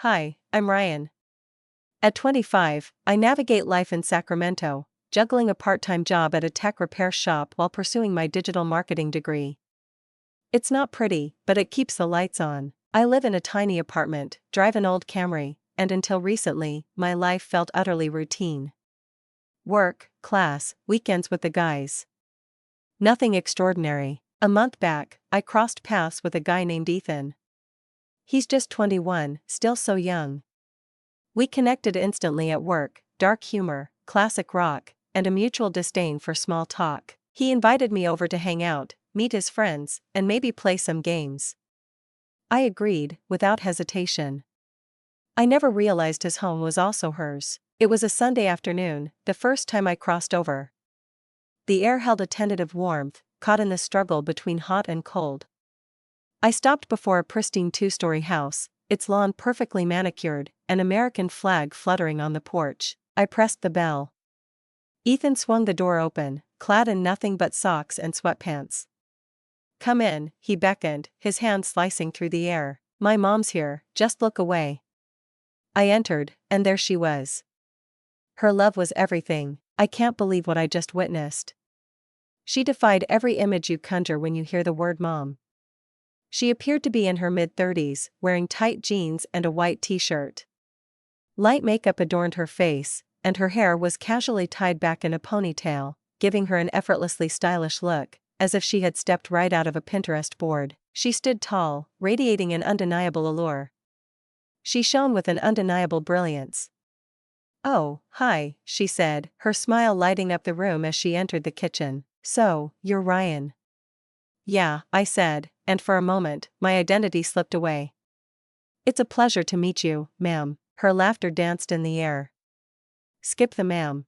Hi, I'm Ryan. At 25, I navigate life in Sacramento, juggling a part-time job at a tech repair shop while pursuing my digital marketing degree. It's not pretty, but it keeps the lights on. I live in a tiny apartment, drive an old Camry, and until recently, my life felt utterly routine. Work, class, weekends with the guys. Nothing extraordinary. A month back, I crossed paths with a guy named Ethan. He's just 21, still so young. We connected instantly at work, dark humor, classic rock, and a mutual disdain for small talk. He invited me over to hang out, meet his friends, and maybe play some games. I agreed, without hesitation. I never realized his home was also hers. It was a Sunday afternoon, the first time I crossed over. The air held a tentative warmth, caught in the struggle between hot and cold. I stopped before a pristine two-story house, its lawn perfectly manicured, an American flag fluttering on the porch. I pressed the bell. Ethan swung the door open, clad in nothing but socks and sweatpants. "Come in," he beckoned, his hand slicing through the air. "My mom's here, just look away." I entered, and there she was. Her love was everything. I can't believe what I just witnessed. She defied every image you conjure when you hear the word mom. She appeared to be in her mid-30s, wearing tight jeans and a white t-shirt. Light makeup adorned her face, and her hair was casually tied back in a ponytail, giving her an effortlessly stylish look, as if she had stepped right out of a Pinterest board. She stood tall, radiating an undeniable allure. She shone with an undeniable brilliance. "Oh, hi," she said, her smile lighting up the room as she entered the kitchen. "So, you're Ryan." "Yeah," I said, and for a moment, my identity slipped away. "It's a pleasure to meet you, ma'am." Her laughter danced in the air. "Skip the ma'am.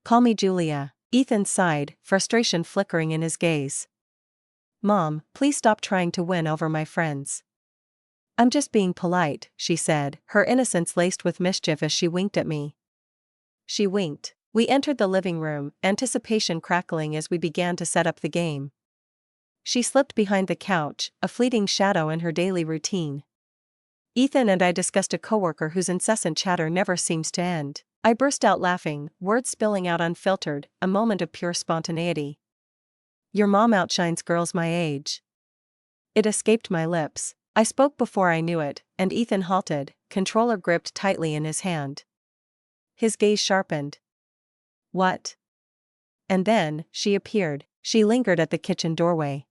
Call me Julia." Ethan sighed, frustration flickering in his gaze. "Mom, please stop trying to win over my friends." "I'm just being polite," she said, her innocence laced with mischief as she winked at me. She winked. We entered the living room, anticipation crackling as we began to set up the game. She slipped behind the couch, a fleeting shadow in her daily routine. Ethan and I discussed a coworker whose incessant chatter never seems to end. I burst out laughing, words spilling out unfiltered, a moment of pure spontaneity. "Your mom outshines girls my age." It escaped my lips. I spoke before I knew it, and Ethan halted, controller gripped tightly in his hand. His gaze sharpened. "What?" And then, she appeared. She lingered at the kitchen doorway.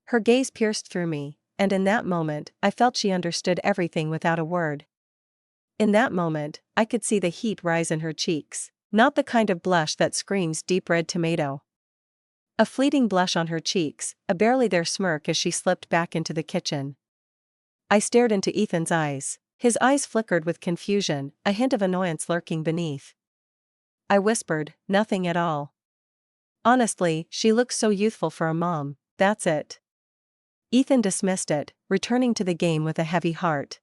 Her gaze pierced through me, and in that moment, I felt she understood everything without a word. In that moment, I could see the heat rise in her cheeks, not the kind of blush that screams deep red tomato. A fleeting blush on her cheeks, a barely there smirk as she slipped back into the kitchen. I stared into Ethan's eyes. His eyes flickered with confusion, a hint of annoyance lurking beneath. I whispered, "Nothing at all. Honestly, she looks so youthful for a mom, that's it." Ethan dismissed it, returning to the game with a heavy heart.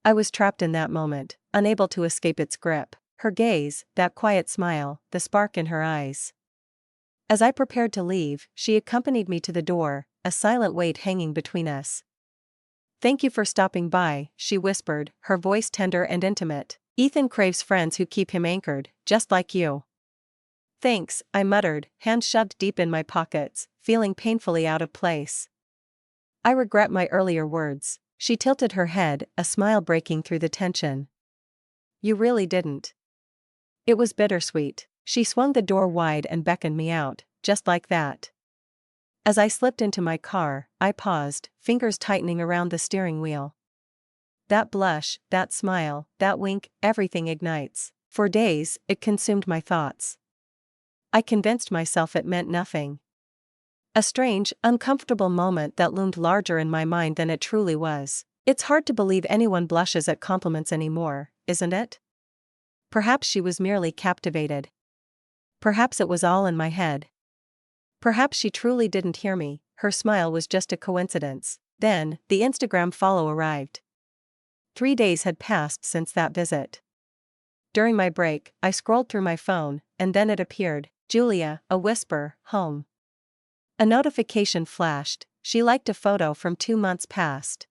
I was trapped in that moment, unable to escape its grip. Her gaze, that quiet smile, the spark in her eyes. As I prepared to leave, she accompanied me to the door, a silent weight hanging between us. "Thank you for stopping by," she whispered, her voice tender and intimate. "Ethan craves friends who keep him anchored, just like you." "Thanks," I muttered, hands shoved deep in my pockets, feeling painfully out of place. "I regret my earlier words." She tilted her head, a smile breaking through the tension. "You really didn't." It was bittersweet. She swung the door wide and beckoned me out, just like that. As I slipped into my car, I paused, fingers tightening around the steering wheel. That blush, that smile, that wink, everything ignites. For days, it consumed my thoughts. I convinced myself it meant nothing. A strange, uncomfortable moment that loomed larger in my mind than it truly was. It's hard to believe anyone blushes at compliments anymore, isn't it? Perhaps she was merely captivated. Perhaps it was all in my head. Perhaps she truly didn't hear me, her smile was just a coincidence. Then, the Instagram follow arrived. 3 days had passed since that visit. During my break, I scrolled through my phone, and then it appeared, "Julia, a whisper, home." A notification flashed, she liked a photo from 2 months past.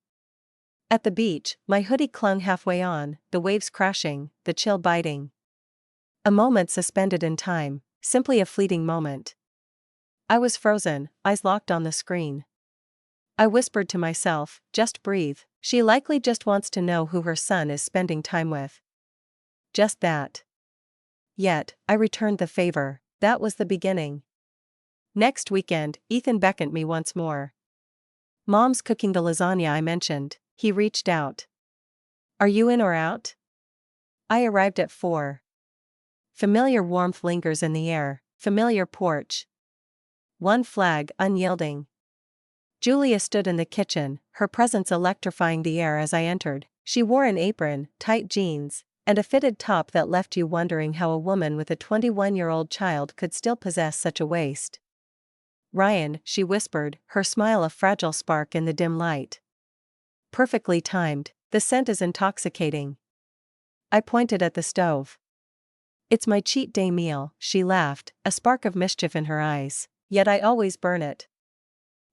At the beach, my hoodie clung halfway on, the waves crashing, the chill biting. A moment suspended in time, simply a fleeting moment. I was frozen, eyes locked on the screen. I whispered to myself, just breathe, she likely just wants to know who her son is spending time with. Just that. Yet, I returned the favor, that was the beginning. Next weekend, Ethan beckoned me once more. Mom's cooking the lasagna I mentioned, he reached out. Are you in or out? I arrived at 4. Familiar warmth lingers in the air, familiar porch. One flag unyielding. Julia stood in the kitchen, her presence electrifying the air as I entered. She wore an apron, tight jeans, and a fitted top that left you wondering how a woman with a 21-year-old child could still possess such a waist. Ryan, she whispered, her smile a fragile spark in the dim light. Perfectly timed, the scent is intoxicating. I pointed at the stove. It's my cheat day meal, she laughed, a spark of mischief in her eyes. Yet I always burn it.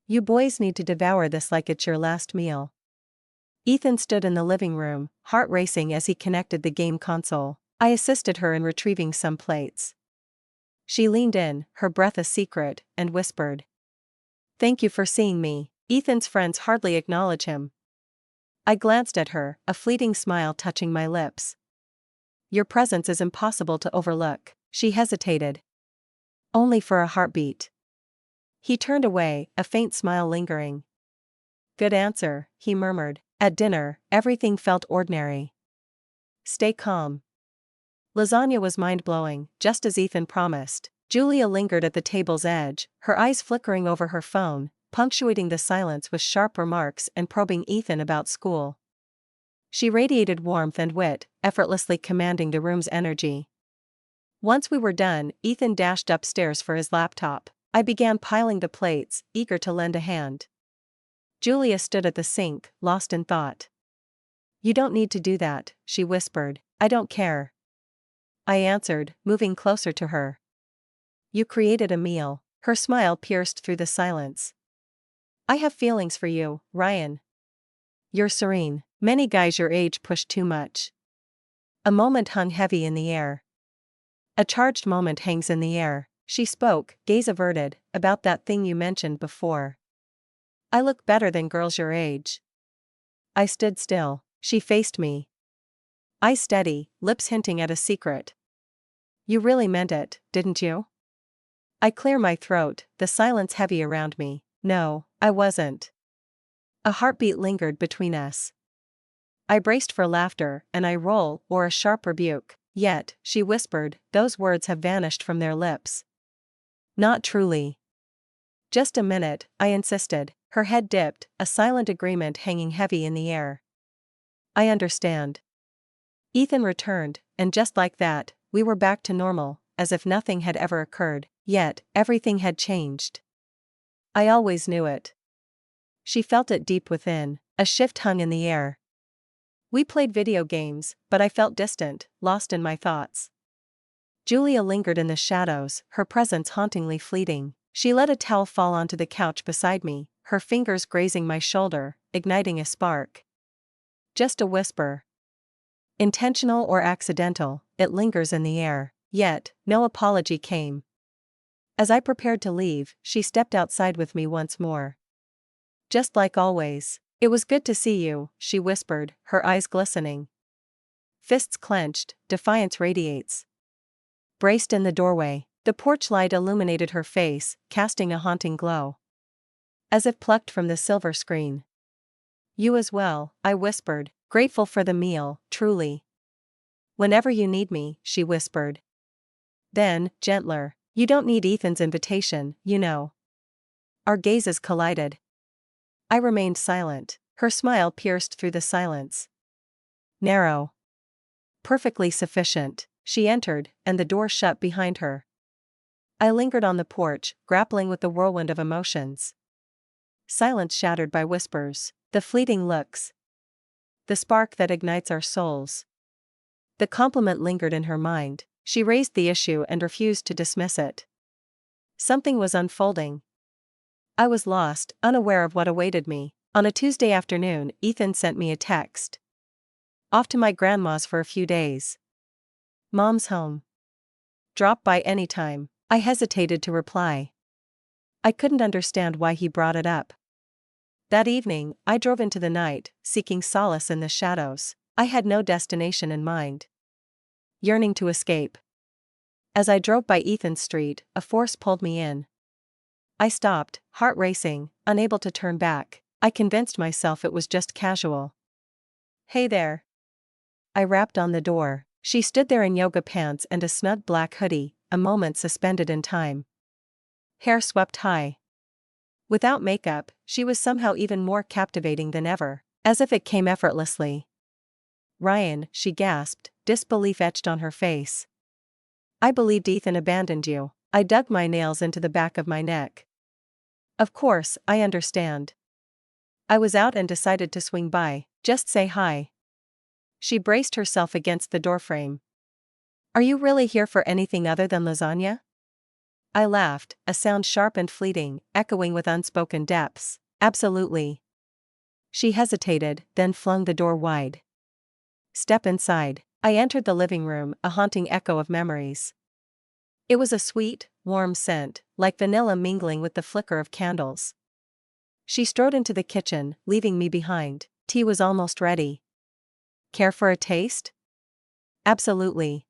You boys need to devour this like it's your last meal. Ethan stood in the living room, heart racing as he connected the game console. I assisted her in retrieving some plates. She leaned in, her breath a secret, and whispered. Thank you for seeing me. Ethan's friends hardly acknowledge him. I glanced at her, a fleeting smile touching my lips. Your presence is impossible to overlook. She hesitated. Only for a heartbeat. He turned away, a faint smile lingering. Good answer, he murmured. At dinner, everything felt ordinary. Stay calm. Lasagna was mind-blowing, just as Ethan promised. Julia lingered at the table's edge, her eyes flickering over her phone, punctuating the silence with sharp remarks and probing Ethan about school. She radiated warmth and wit, effortlessly commanding the room's energy. Once we were done, Ethan dashed upstairs for his laptop. I began piling the plates, eager to lend a hand. Julia stood at the sink, lost in thought. You don't need to do that, she whispered. I don't care. I answered, moving closer to her. You created a meal. Her smile pierced through the silence. I have feelings for you, Ryan. You're serene. Many guys your age push too much. A moment hung heavy in the air. A charged moment hangs in the air. She spoke, gaze averted, about that thing you mentioned before. I look better than girls your age. I stood still. She faced me. Eyes steady, lips hinting at a secret. You really meant it, didn't you? I clear my throat, the silence heavy around me. No, I wasn't. A heartbeat lingered between us. I braced for laughter, an eye roll, or a sharp rebuke. Yet, she whispered, those words have vanished from their lips. Not truly. Just a minute, I insisted. Her head dipped, a silent agreement hanging heavy in the air. I understand. Ethan returned, and just like that, we were back to normal, as if nothing had ever occurred. Yet, everything had changed. I always knew it. She felt it deep within, a shift hung in the air. We played video games, but I felt distant, lost in my thoughts. Julia lingered in the shadows, her presence hauntingly fleeting. She let a towel fall onto the couch beside me, her fingers grazing my shoulder, igniting a spark. Just a whisper. Intentional or accidental, it lingers in the air. Yet, no apology came. As I prepared to leave, she stepped outside with me once more. Just like always. It was good to see you, she whispered, her eyes glistening. Fists clenched, defiance radiates. Braced in the doorway, the porch light illuminated her face, casting a haunting glow. As if plucked from the silver screen. You as well, I whispered, grateful for the meal, truly. Whenever you need me, she whispered. Then, gentler, you don't need Ethan's invitation, you know. Our gazes collided. I remained silent, her smile pierced through the silence. Narrow. Perfectly sufficient. She entered, and the door shut behind her. I lingered on the porch, grappling with the whirlwind of emotions. Silence shattered by whispers, the fleeting looks. The spark that ignites our souls. The compliment lingered in her mind. She raised the issue and refused to dismiss it. Something was unfolding. I was lost, unaware of what awaited me. On a Tuesday afternoon, Ethan sent me a text. Off to my grandma's for a few days. Mom's home. Drop by anytime. I hesitated to reply. I couldn't understand why he brought it up. That evening, I drove into the night, seeking solace in the shadows. I had no destination in mind. Yearning to escape. As I drove by Ethan's street, a force pulled me in. I stopped, heart racing, unable to turn back. I convinced myself it was just casual. Hey there. I rapped on the door. She stood there in yoga pants and a snug black hoodie, a moment suspended in time. Hair swept high. Without makeup, she was somehow even more captivating than ever, as if it came effortlessly. Ryan, she gasped, disbelief etched on her face. I believed Ethan abandoned you. I dug my nails into the back of my neck. Of course, I understand. I was out and decided to swing by, just say hi. She braced herself against the doorframe. Are you really here for anything other than lasagna? I laughed, a sound sharp and fleeting, echoing with unspoken depths. Absolutely. She hesitated, then flung the door wide. Step inside. I entered the living room, a haunting echo of memories. It was a sweet, warm scent, like vanilla mingling with the flicker of candles. She strode into the kitchen, leaving me behind. Tea was almost ready. Care for a taste? Absolutely.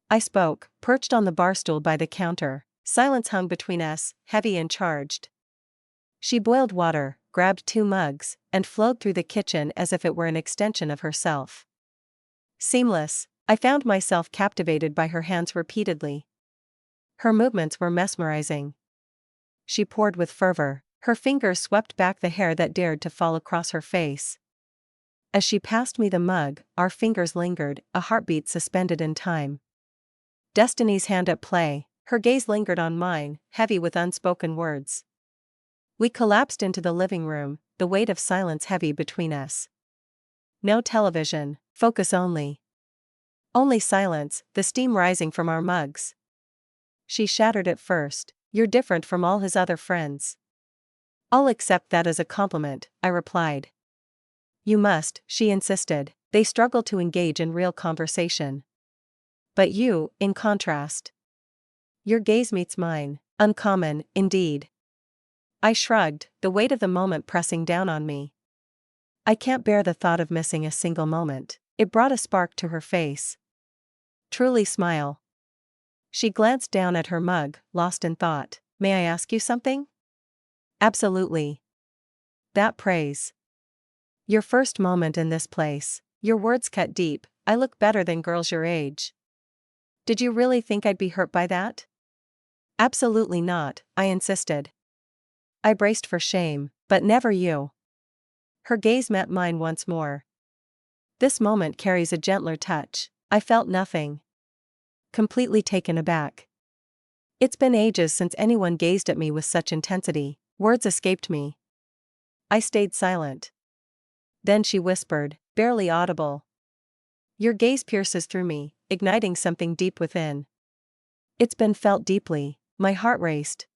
I spoke, perched on the bar stool by the counter. Silence hung between us, heavy and charged. She boiled water, grabbed 2 mugs, and flowed through the kitchen as if it were an extension of herself. Seamless, I found myself captivated by her hands repeatedly. Her movements were mesmerizing. She poured with fervor. Her fingers swept back the hair that dared to fall across her face. As she passed me the mug, our fingers lingered, a heartbeat suspended in time. Destiny's hand at play. Her gaze lingered on mine, heavy with unspoken words. We collapsed into the living room, the weight of silence heavy between us. No television, focus only. Only silence, the steam rising from our mugs. She shattered it first. You're different from all his other friends. I'll accept that as a compliment, I replied. You must, she insisted. They struggled to engage in real conversation. But you, in contrast. Your gaze meets mine, uncommon, indeed. I shrugged, the weight of the moment pressing down on me. I can't bear the thought of missing a single moment. It brought a spark to her face. Truly smile. She glanced down at her mug, lost in thought. May I ask you something? Absolutely. That praise. Your first moment in this place. Your words cut deep. I look better than girls your age. Did you really think I'd be hurt by that? Absolutely not, I insisted. I braced for shame, but never you. Her gaze met mine once more. This moment carries a gentler touch. I felt nothing. Completely taken aback. It's been ages since anyone gazed at me with such intensity. Words escaped me. I stayed silent. Then she whispered, barely audible. Your gaze pierces through me, igniting something deep within. It's been felt deeply. My heart raced.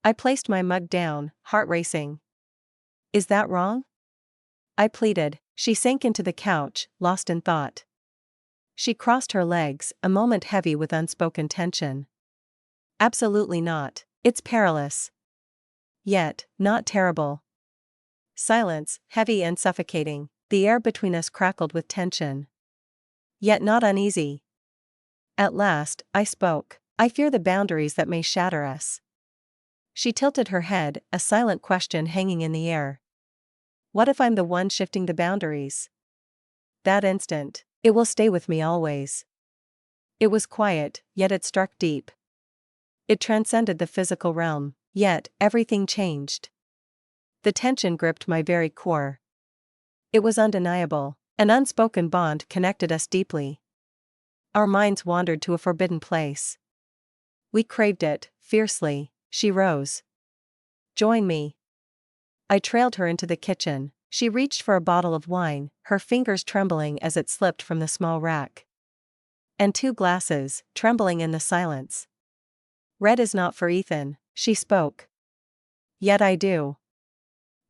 I placed my mug down, heart racing. Is that wrong? I pleaded. She sank into the couch, lost in thought. She crossed her legs, a moment heavy with unspoken tension. Absolutely not. It's perilous. Yet, not terrible. Silence, heavy and suffocating. The air between us crackled with tension. Yet not uneasy. At last, I spoke. I fear the boundaries that may shatter us. She tilted her head, a silent question hanging in the air. What if I'm the one shifting the boundaries? That instant, it will stay with me always. It was quiet, yet it struck deep. It transcended the physical realm, yet everything changed. The tension gripped my very core. It was undeniable. An unspoken bond connected us deeply. Our minds wandered to a forbidden place. We craved it, fiercely. She rose. Join me. I trailed her into the kitchen. She reached for a bottle of wine, her fingers trembling as it slipped from the small rack. And 2 glasses, trembling in the silence. Red is not for Ethan, she spoke. Yet I do.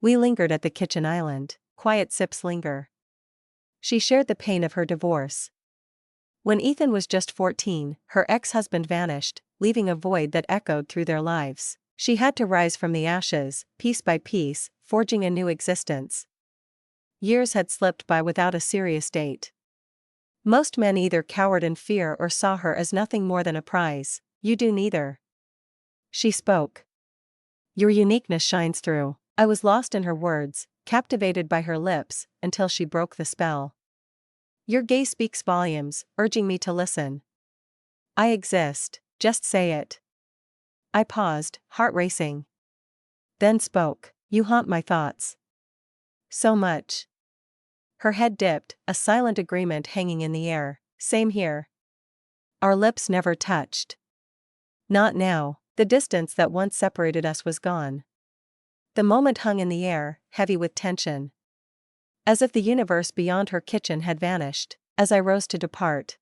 We lingered at the kitchen island, quiet sips linger. She shared the pain of her divorce. When Ethan was just 14, her ex-husband vanished, leaving a void that echoed through their lives. She had to rise from the ashes, piece by piece, forging a new existence. Years had slipped by without a serious date. Most men either cowered in fear or saw her as nothing more than a prize. You do neither. She spoke. Your uniqueness shines through. I was lost in her words, captivated by her lips, until she broke the spell. Your gaze speaks volumes, urging me to listen. I exist, just say it. I paused, heart racing. Then spoke. You haunt my thoughts. So much. Her head dipped, a silent agreement hanging in the air. Same here. Our lips never touched. Not now. The distance that once separated us was gone. The moment hung in the air, heavy with tension. As if the universe beyond her kitchen had vanished. As I rose to depart,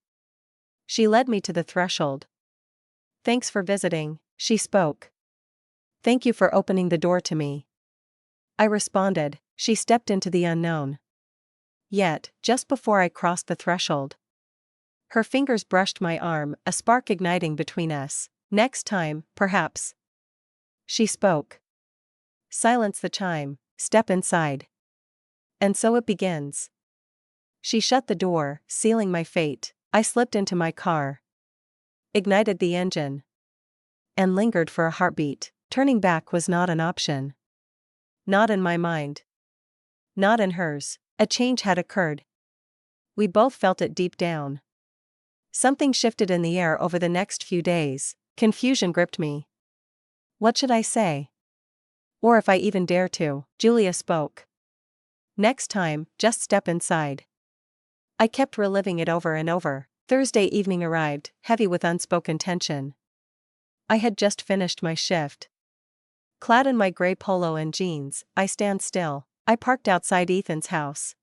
she led me to the threshold. Thanks for visiting, she spoke. Thank you for opening the door to me. I responded. She stepped into the unknown. Yet, just before I crossed the threshold, her fingers brushed my arm, a spark igniting between us. Next time, perhaps. She spoke. Silence the chime, step inside. And so it begins. She shut the door, sealing my fate. I slipped into my car, ignited the engine, and lingered for a heartbeat. Turning back was not an option. Not in my mind. Not in hers. A change had occurred. We both felt it deep down. Something shifted in the air over the next few days. Confusion gripped me. What should I say? Or if I even dare to? Julia spoke. Next time, just step inside. I kept reliving it over and over. Thursday evening arrived, heavy with unspoken tension. I had just finished my shift. Clad in my gray polo and jeans, I stand still. I parked outside Ethan's house.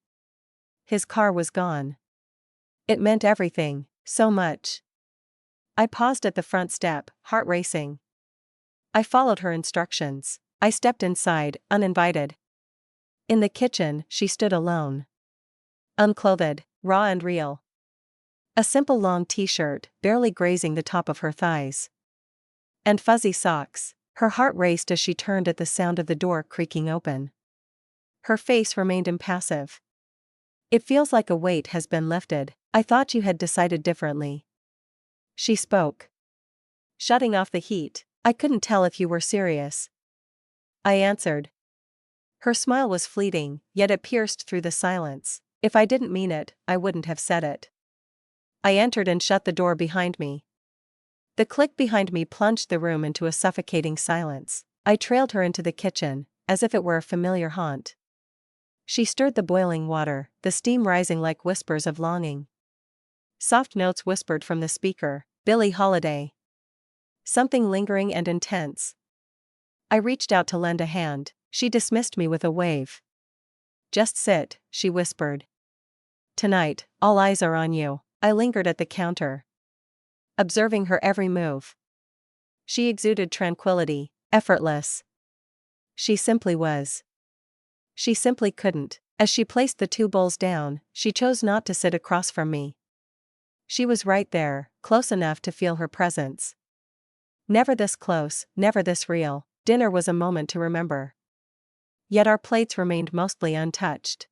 His car was gone. It meant everything, so much. I paused at the front step, heart racing. I followed her instructions. I stepped inside, uninvited. In the kitchen, she stood alone. Unclothed, raw and real. A simple long t-shirt, barely grazing the top of her thighs. And fuzzy socks. Her heart raced as she turned at the sound of the door creaking open. Her face remained impassive. It feels like a weight has been lifted. I thought you had decided differently. She spoke. Shutting off the heat. I couldn't tell if you were serious. I answered. Her smile was fleeting, yet it pierced through the silence. If I didn't mean it, I wouldn't have said it. I entered and shut the door behind me. The click behind me plunged the room into a suffocating silence. I trailed her into the kitchen, as if it were a familiar haunt. She stirred the boiling water, the steam rising like whispers of longing. Soft notes whispered from the speaker. Billie Holiday. Something lingering and intense. I reached out to lend a hand. She dismissed me with a wave. Just sit, she whispered. Tonight, all eyes are on you. I lingered at the counter, observing her every move. She exuded tranquility, effortless. She simply was. She simply couldn't. As she placed the two bowls down, she chose not to sit across from me. She was right there, close enough to feel her presence. Never this close, never this real. Dinner was a moment to remember. Yet our plates remained mostly untouched.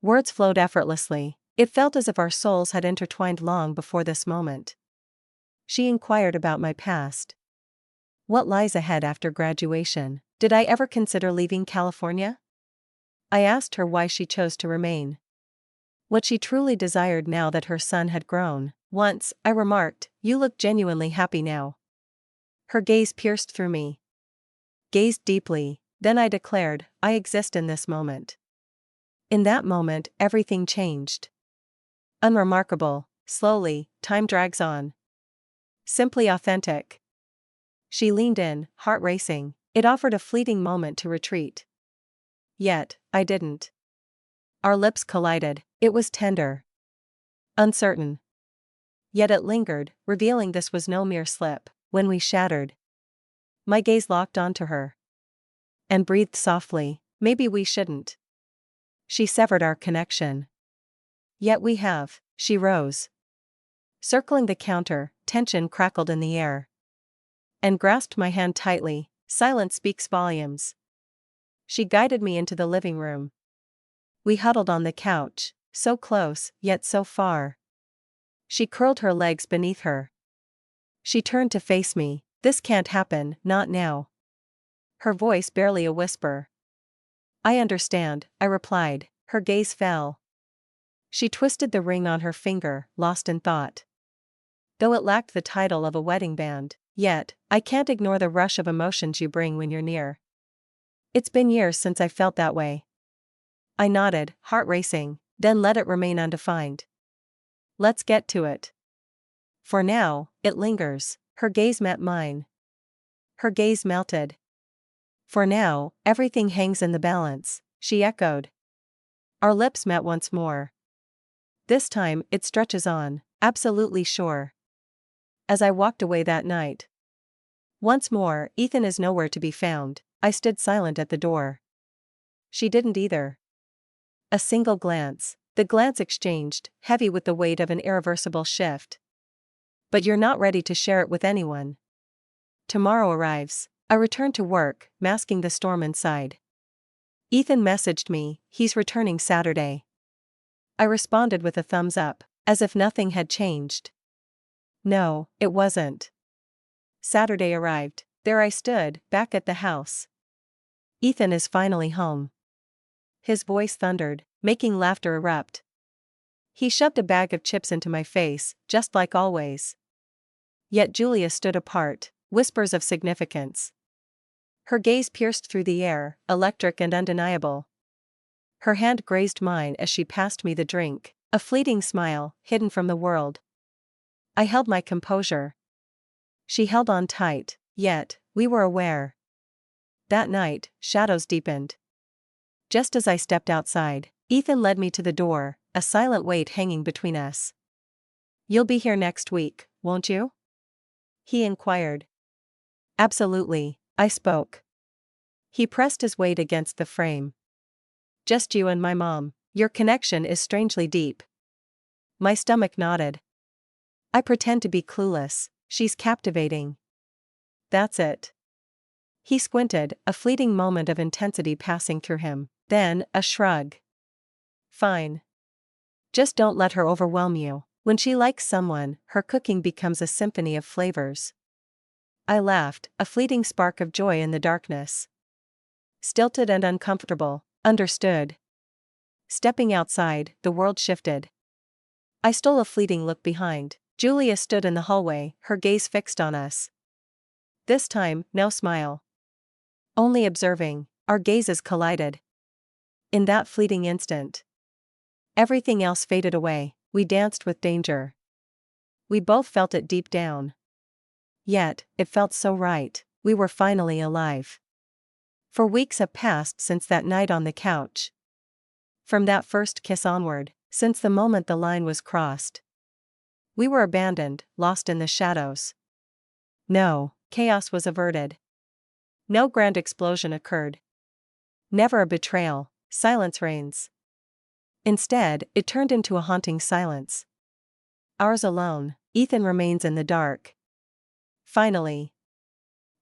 Words flowed effortlessly. It felt as if our souls had intertwined long before this moment. She inquired about my past. What lies ahead after graduation? Did I ever consider leaving California? I asked her why she chose to remain. What she truly desired now that her son had grown. Once, I remarked, you look genuinely happy now. Her gaze pierced through me. Gazed deeply, then I declared, I exist in this moment. In that moment, everything changed. Unremarkable, slowly, time drags on. Simply authentic. She leaned in, heart racing. It offered a fleeting moment to retreat. Yet, I didn't. Our lips collided. It was tender. Uncertain. Yet it lingered, revealing this was no mere slip. When we shattered, my gaze locked onto her. And breathed softly. Maybe we shouldn't. She severed our connection. Yet we have. She rose. Circling the counter, tension crackled in the air. And grasped my hand tightly. Silence speaks volumes. She guided me into the living room. We huddled on the couch, so close, yet so far. She curled her legs beneath her. She turned to face me. This can't happen, not now. Her voice barely a whisper. I understand, I replied. Her gaze fell. She twisted the ring on her finger, lost in thought. Though it lacked the title of a wedding band, yet, I can't ignore the rush of emotions you bring when you're near. It's been years since I felt that way. I nodded, heart racing, then let it remain undefined. Let's get to it. For now, it lingers. Her gaze met mine. Her gaze melted. For now, everything hangs in the balance, she echoed. Our lips met once more. This time, it stretches on, absolutely sure. As I walked away that night. Once more, Ethan is nowhere to be found. I stood silent at the door. She didn't either. A single glance. The glance exchanged, heavy with the weight of an irreversible shift. But you're not ready to share it with anyone. Tomorrow arrives. I return to work, masking the storm inside. Ethan messaged me, he's returning Saturday. I responded with a thumbs up, as if nothing had changed. No, it wasn't. Saturday arrived. There I stood, back at the house. Ethan is finally home. His voice thundered, making laughter erupt. He shoved a bag of chips into my face, just like always. Yet Julia stood apart, whispers of significance. Her gaze pierced through the air, electric and undeniable. Her hand grazed mine as she passed me the drink, a fleeting smile, hidden from the world. I held my composure. She held on tight, yet, we were aware. That night, shadows deepened. Just as I stepped outside, Ethan led me to the door, a silent weight hanging between us. You'll be here next week, won't you? He inquired. Absolutely, I spoke. He pressed his weight against the frame. Just you and my mom. Your connection is strangely deep. My stomach nodded. I pretend to be clueless. She's captivating. That's it. He squinted, a fleeting moment of intensity passing through him, then, a shrug. Fine. Just don't let her overwhelm you. When she likes someone, her cooking becomes a symphony of flavors. I laughed, a fleeting spark of joy in the darkness. Stilted and uncomfortable, understood. Stepping outside, the world shifted. I stole a fleeting look behind. Julia stood in the hallway, her gaze fixed on us. This time, no smile. Only observing, our gazes collided. In that fleeting instant. Everything else faded away, we danced with danger. We both felt it deep down. Yet, it felt so right, we were finally alive. For weeks have passed since that night on the couch. From that first kiss onward, since the moment the line was crossed. We were abandoned, lost in the shadows. No, chaos was averted. No grand explosion occurred. Never a betrayal, silence reigns. Instead, it turned into a haunting silence. Ours alone. Ethan remains in the dark. Finally.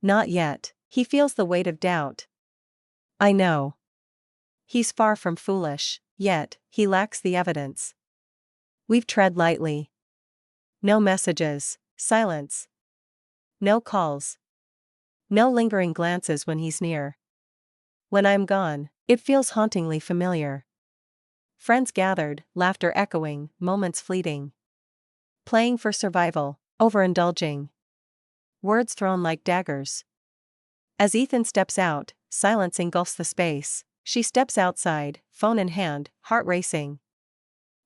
Not yet. He feels the weight of doubt. I know. He's far from foolish, yet, he lacks the evidence. We've tread lightly. No messages, silence. No calls. No lingering glances when he's near. When I'm gone, it feels hauntingly familiar. Friends gathered, laughter echoing, moments fleeting. Playing for survival, overindulging. Words thrown like daggers. As Ethan steps out, silence engulfs the space. She steps outside, phone in hand, heart racing.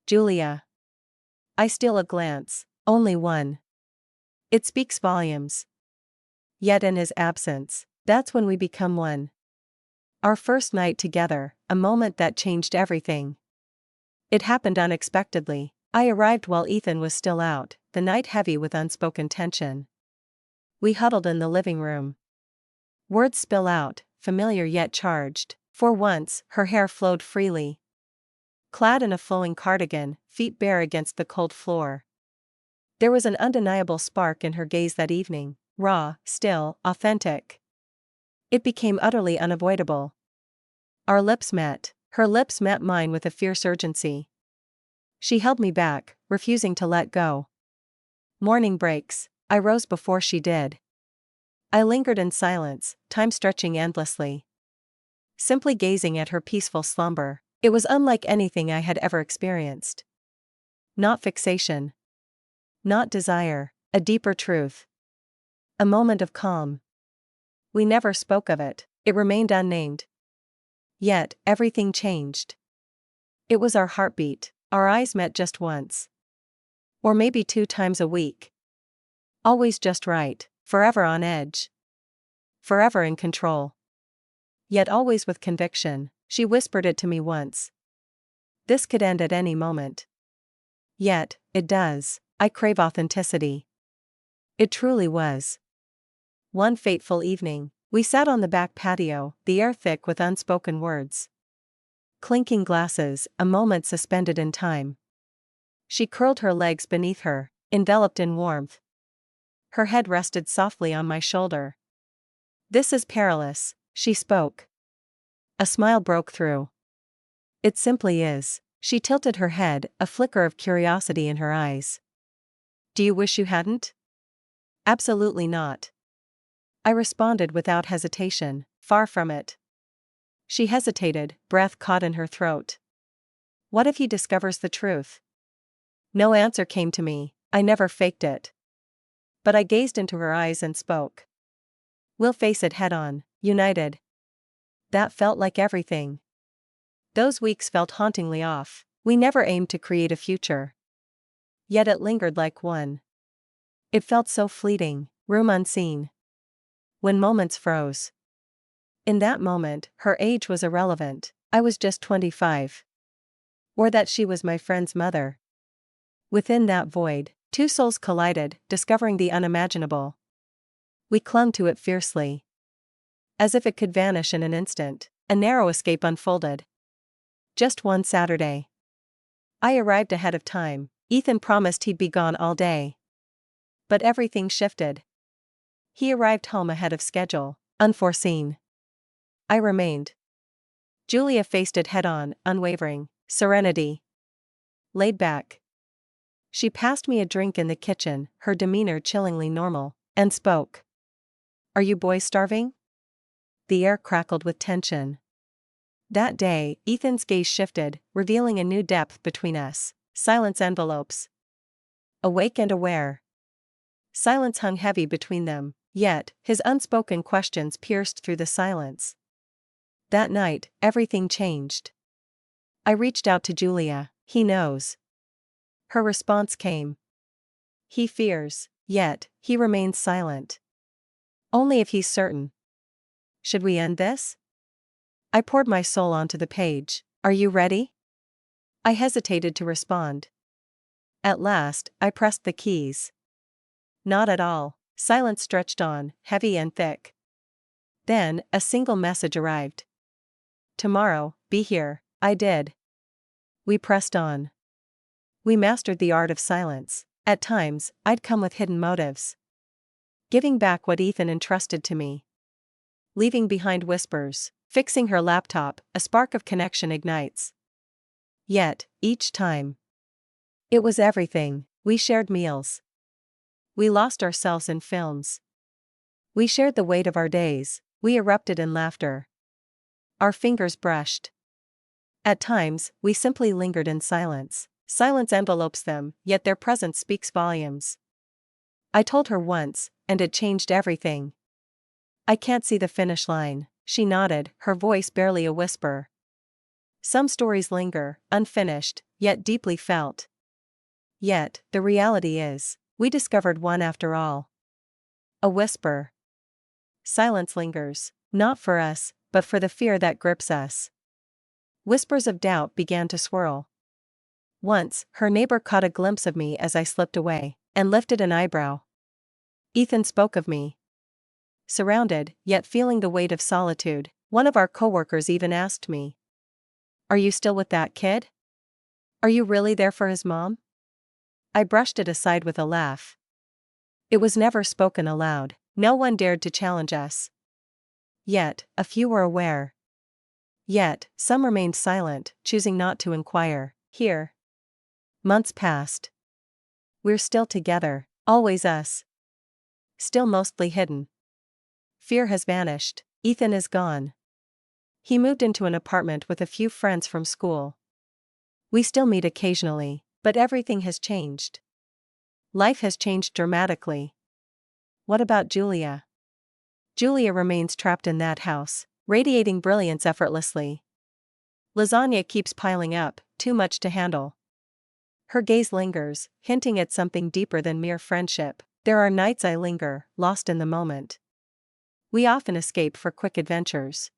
Julia. I steal a glance, only one. It speaks volumes. Yet in his absence, that's when we become one. Our first night together, a moment that changed everything. It happened unexpectedly. I arrived while Ethan was still out, the night heavy with unspoken tension. We huddled in the living room. Words spill out, familiar yet charged. For once, her hair flowed freely. Clad in a flowing cardigan, feet bare against the cold floor. There was an undeniable spark in her gaze that evening, raw, still, authentic. It became utterly unavoidable. Our lips met. Her lips met mine with a fierce urgency. She held me back, refusing to let go. Morning breaks. I rose before she did. I lingered in silence, time stretching endlessly. Simply gazing at her peaceful slumber. It was unlike anything I had ever experienced. Not fixation. Not desire, a deeper truth. A moment of calm. We never spoke of it, it remained unnamed. Yet, everything changed. It was our heartbeat, our eyes met just once. Or maybe 2 times a week. Always just right, forever on edge. Forever in control. Yet always with conviction, she whispered it to me once. This could end at any moment. Yet, it does. I crave authenticity. It truly was. One fateful evening, we sat on the back patio, the air thick with unspoken words. Clinking glasses, a moment suspended in time. She curled her legs beneath her, enveloped in warmth. Her head rested softly on my shoulder. This is perilous, she spoke. A smile broke through. It simply is. She tilted her head, a flicker of curiosity in her eyes. Do you wish you hadn't? Absolutely not. I responded without hesitation, far from it. She hesitated, breath caught in her throat. What if he discovers the truth? No answer came to me, I never faked it. But I gazed into her eyes and spoke. We'll face it head on, united. That felt like everything. Those weeks felt hauntingly off. We never aimed to create a future. Yet it lingered like one. It felt so fleeting, room unseen. When moments froze. In that moment, her age was irrelevant. I was just 25. Or that she was my friend's mother. Within that void, 2 souls collided, discovering the unimaginable. We clung to it fiercely. As if it could vanish in an instant, a narrow escape unfolded. Just one Saturday. I arrived ahead of time. Ethan promised he'd be gone all day. But everything shifted. He arrived home ahead of schedule, unforeseen. I remained. Julia faced it head-on, unwavering, serenity. Laid back. She passed me a drink in the kitchen, her demeanor chillingly normal, and spoke. Are you boys starving? The air crackled with tension. That day, Ethan's gaze shifted, revealing a new depth between us. Silence envelopes. Awake and aware. Silence hung heavy between them, yet, his unspoken questions pierced through the silence. That night, everything changed. I reached out to Julia. He knows. Her response came. He fears, yet, he remains silent. Only if he's certain. Should we end this? I poured my soul onto the page. Are you ready? I hesitated to respond. At last, I pressed the keys. Not at all. Silence stretched on, heavy and thick. Then, a single message arrived. Tomorrow, be here. I did. We pressed on. We mastered the art of silence. At times, I'd come with hidden motives. Giving back what Ethan entrusted to me. Leaving behind whispers. Fixing her laptop, a spark of connection ignites. Yet, each time. It was everything. We shared meals. We lost ourselves in films. We shared the weight of our days. We erupted in laughter. Our fingers brushed. At times, we simply lingered in silence. Silence envelopes them, yet their presence speaks volumes. I told her once, and it changed everything. I can't see the finish line. She nodded, her voice barely a whisper. Some stories linger, unfinished, yet deeply felt. Yet, the reality is, we discovered one after all. A whisper. Silence lingers, not for us, but for the fear that grips us. Whispers of doubt began to swirl. Once, her neighbor caught a glimpse of me as I slipped away, and lifted an eyebrow. Ethan spoke of me. Surrounded, yet feeling the weight of solitude, One of our coworkers even asked me, "Are you still with that kid? Are you really there for his mom?" I brushed it aside with a laugh. It was never spoken aloud. No one dared to challenge us. Yet, a few were aware. Yet, some remained silent, choosing not to inquire. Here. Months passed. We're still together, always us. Still mostly hidden. Fear has vanished. Ethan is gone. He moved into an apartment with a few friends from school. We still meet occasionally, but everything has changed. Life has changed dramatically. What about Julia? Julia remains trapped in that house, radiating brilliance effortlessly. Lasagna keeps piling up, too much to handle. Her gaze lingers, hinting at something deeper than mere friendship. There are nights I linger, lost in the moment. We often escape for quick adventures.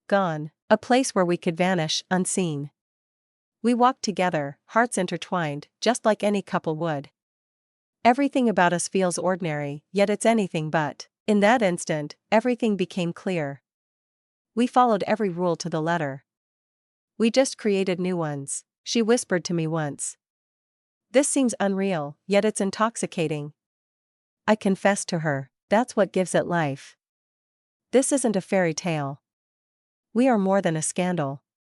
Gone, a place where we could vanish, unseen. We walk together, hearts intertwined, just like any couple would. Everything about us feels ordinary, yet it's anything but. In that instant, everything became clear. We followed every rule to the letter. We just created new ones, she whispered to me once. This seems unreal, yet it's intoxicating. I confessed to her, that's what gives it life. This isn't a fairy tale. We are more than a scandal.